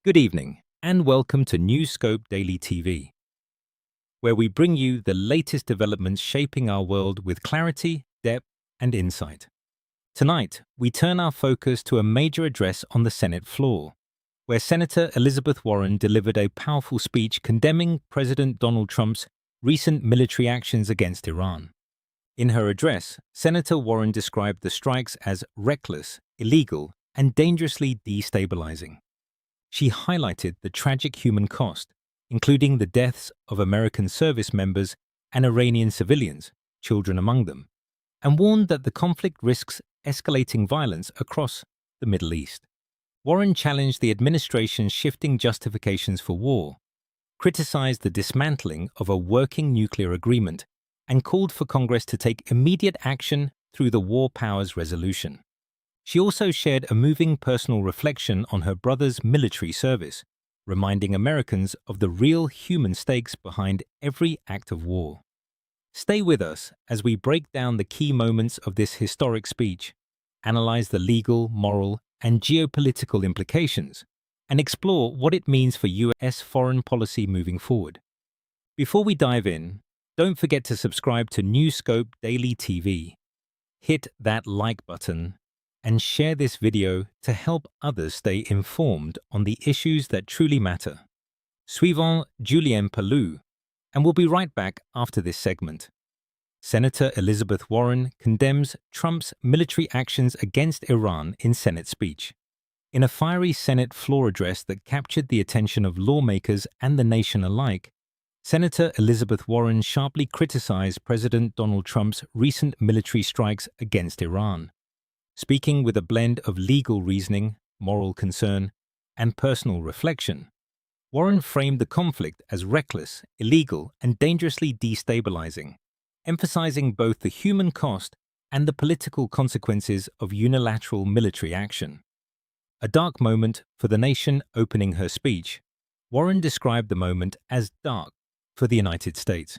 Good evening, and welcome to New Scope Daily TV, where we bring you the latest developments shaping our world with clarity, depth, and insight. Tonight, we turn our focus to a major address on the Senate floor, where Senator Elizabeth Warren delivered a powerful speech condemning President Donald Trump's recent military actions against Iran. In her address, Senator Warren described the strikes as reckless, illegal, and dangerously destabilizing. She highlighted the tragic human cost, including the deaths of American service members and Iranian civilians, children among them, and warned that the conflict risks escalating violence across the Middle East. Warren challenged the administration's shifting justifications for war, criticized the dismantling of a working nuclear agreement, and called for Congress to take immediate action through the War Powers Resolution. She also shared a moving personal reflection on her brother's military service, reminding Americans of the real human stakes behind every act of war. Stay with us as we break down the key moments of this historic speech, analyze the legal, moral, and geopolitical implications, and explore what it means for U.S. foreign policy moving forward. Before we dive in, don't forget to subscribe to New Scope Daily TV. Hit that like button and share this video to help others stay informed on the issues that truly matter. Suivons Julien Palou, and we'll be right back after this segment. Senator Elizabeth Warren condemns Trump's military actions against Iran in Senate speech. In a fiery Senate floor address that captured the attention of lawmakers and the nation alike, Senator Elizabeth Warren sharply criticized President Donald Trump's recent military strikes against Iran. Speaking with a blend of legal reasoning, moral concern, and personal reflection, Warren framed the conflict as reckless, illegal, and dangerously destabilizing, emphasizing both the human cost and the political consequences of unilateral military action. A dark moment for the nation. Opening her speech, Warren described the moment as dark for the United States.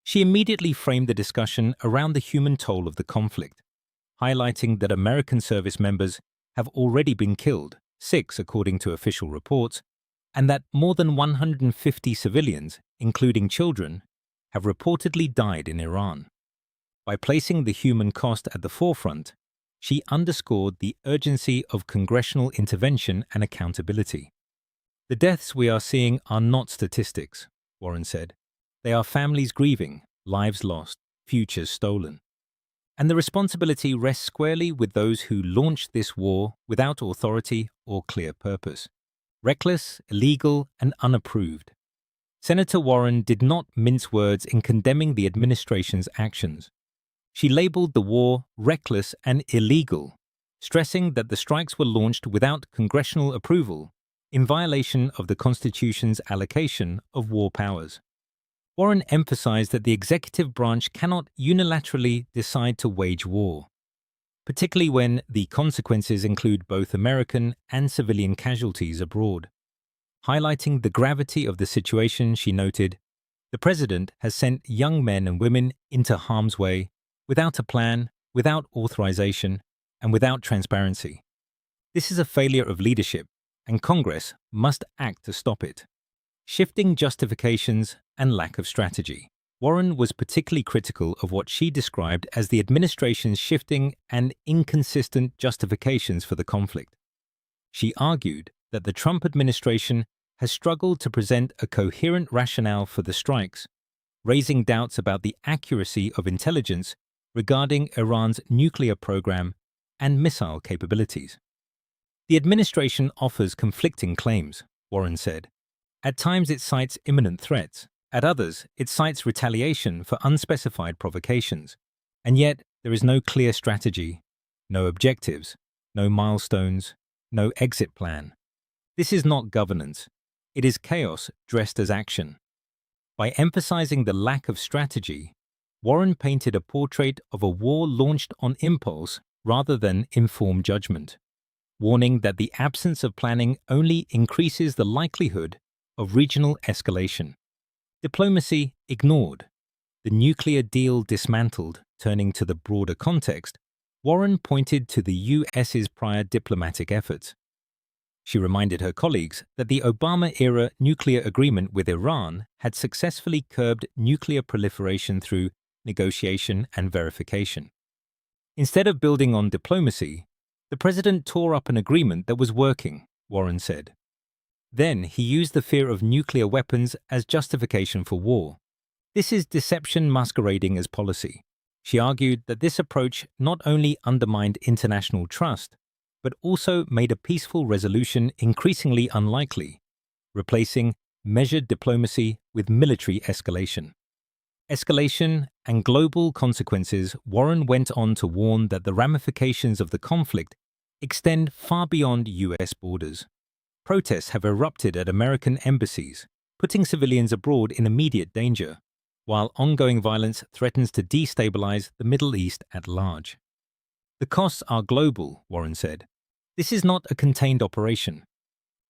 She immediately framed the discussion around the human toll of the conflict, highlighting that American service members have already been killed, 6 according to official reports, and that more than 150 civilians, including children, have reportedly died in Iran. By placing the human cost at the forefront, she underscored the urgency of congressional intervention and accountability. "The deaths we are seeing are not statistics," Warren said. "They are families grieving, lives lost, futures stolen. And the responsibility rests squarely with those who launched this war without authority or clear purpose. Reckless, illegal, and unapproved." Senator Warren did not mince words in condemning the administration's actions. She labeled the war reckless and illegal, stressing that the strikes were launched without congressional approval, in violation of the Constitution's allocation of war powers. Warren emphasized that the executive branch cannot unilaterally decide to wage war, particularly when the consequences include both American and civilian casualties abroad. Highlighting the gravity of the situation, she noted, "The president has sent young men and women into harm's way without a plan, without authorization, and without transparency. This is a failure of leadership, and Congress must act to stop it." Shifting justifications and lack of strategy. Warren was particularly critical of what she described as the administration's shifting and inconsistent justifications for the conflict. She argued that the Trump administration has struggled to present a coherent rationale for the strikes, raising doubts about the accuracy of intelligence regarding Iran's nuclear program and missile capabilities. "The administration offers conflicting claims," Warren said. "At times it cites imminent threats, at others it cites retaliation for unspecified provocations, and yet there is no clear strategy, no objectives, no milestones, no exit plan. This is not governance, it is chaos dressed as action." By emphasizing the lack of strategy, Warren painted a portrait of a war launched on impulse rather than informed judgment, warning that the absence of planning only increases the likelihood of regional escalation. Diplomacy ignored, the nuclear deal dismantled. Turning to the broader context, Warren pointed to the U.S.'s prior diplomatic efforts. She reminded her colleagues that the Obama-era nuclear agreement with Iran had successfully curbed nuclear proliferation through negotiation and verification. Instead of building on diplomacy, the president tore up an agreement that was working, Warren said. Then he used the fear of nuclear weapons as justification for war. This is deception masquerading as policy. She argued that this approach not only undermined international trust, but also made a peaceful resolution increasingly unlikely, replacing measured diplomacy with military escalation. Escalation and global consequences. Warren went on to warn that the ramifications of the conflict extend far beyond U.S. borders. Protests have erupted at American embassies, putting civilians abroad in immediate danger, while ongoing violence threatens to destabilize the Middle East at large. The costs are global, Warren said. This is not a contained operation.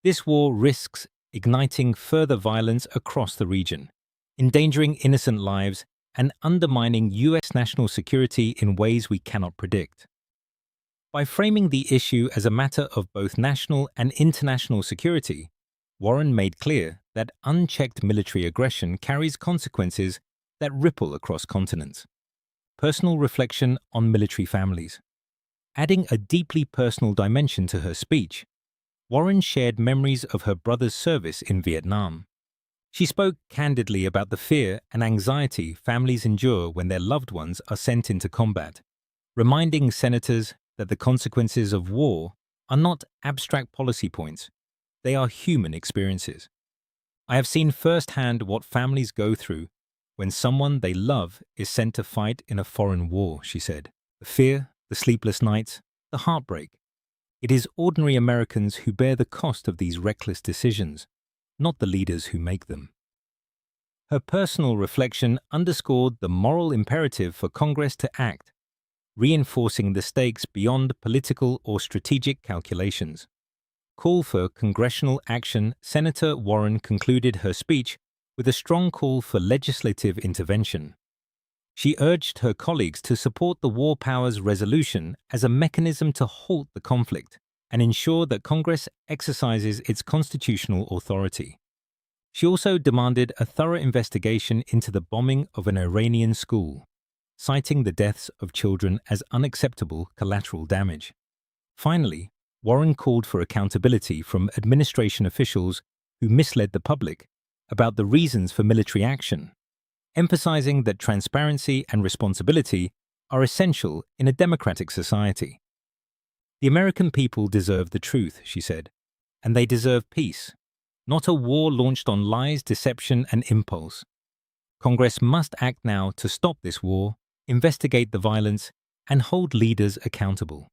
This war risks igniting further violence across the region, endangering innocent lives and undermining U.S. national security in ways we cannot predict. By framing the issue as a matter of both national and international security, Warren made clear that unchecked military aggression carries consequences that ripple across continents. Personal reflection on military families. Adding a deeply personal dimension to her speech, Warren shared memories of her brother's service in Vietnam. She spoke candidly about the fear and anxiety families endure when their loved ones are sent into combat, reminding senators that the consequences of war are not abstract policy points, they are human experiences. I have seen firsthand what families go through when someone they love is sent to fight in a foreign war, she said. The fear, the sleepless nights, the heartbreak. It is ordinary Americans who bear the cost of these reckless decisions, not the leaders who make them. Her personal reflection underscored the moral imperative for Congress to act, reinforcing the stakes beyond political or strategic calculations. Call for congressional action. Senator Warren concluded her speech with a strong call for legislative intervention. She urged her colleagues to support the war powers resolution as a mechanism to halt the conflict and ensure that Congress exercises its constitutional authority. She also demanded a thorough investigation into the bombing of an Iranian school, citing the deaths of children as unacceptable collateral damage. Finally, Warren called for accountability from administration officials who misled the public about the reasons for military action, emphasizing that transparency and responsibility are essential in a democratic society. The American people deserve the truth, she said, and they deserve peace, not a war launched on lies, deception, and impulse. Congress must act now to stop this war, investigate the violence, and hold leaders accountable.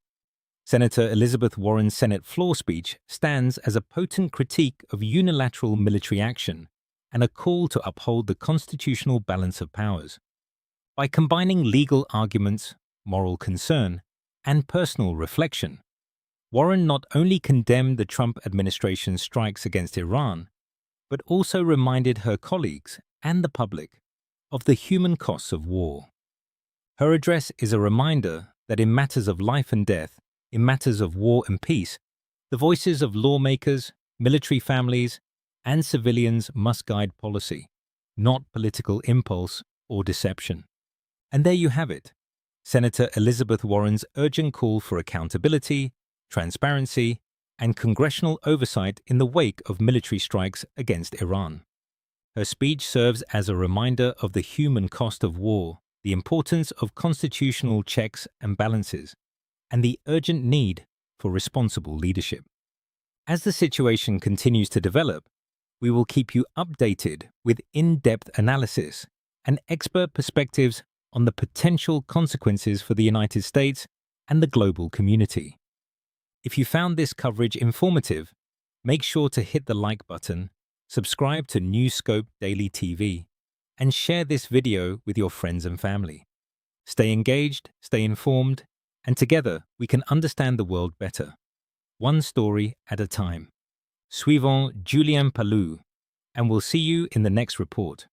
Senator Elizabeth Warren's Senate floor speech stands as a potent critique of unilateral military action and a call to uphold the constitutional balance of powers. By combining legal arguments, moral concern, and personal reflection, Warren not only condemned the Trump administration's strikes against Iran, but also reminded her colleagues and the public of the human costs of war. Her address is a reminder that in matters of life and death, in matters of war and peace, the voices of lawmakers, military families, and civilians must guide policy, not political impulse or deception. And there you have it, Senator Elizabeth Warren's urgent call for accountability, transparency, and congressional oversight in the wake of military strikes against Iran. Her speech serves as a reminder of the human cost of war, the importance of constitutional checks and balances, and the urgent need for responsible leadership. As the situation continues to develop, we will keep you updated with in-depth analysis and expert perspectives on the potential consequences for the United States and the global community. If you found this coverage informative, make sure to hit the like button, subscribe to New Scope Daily TV, and share this video with your friends and family. Stay engaged, stay informed, and together we can understand the world better, one story at a time. Suivons Julien Palou, and we'll see you in the next report.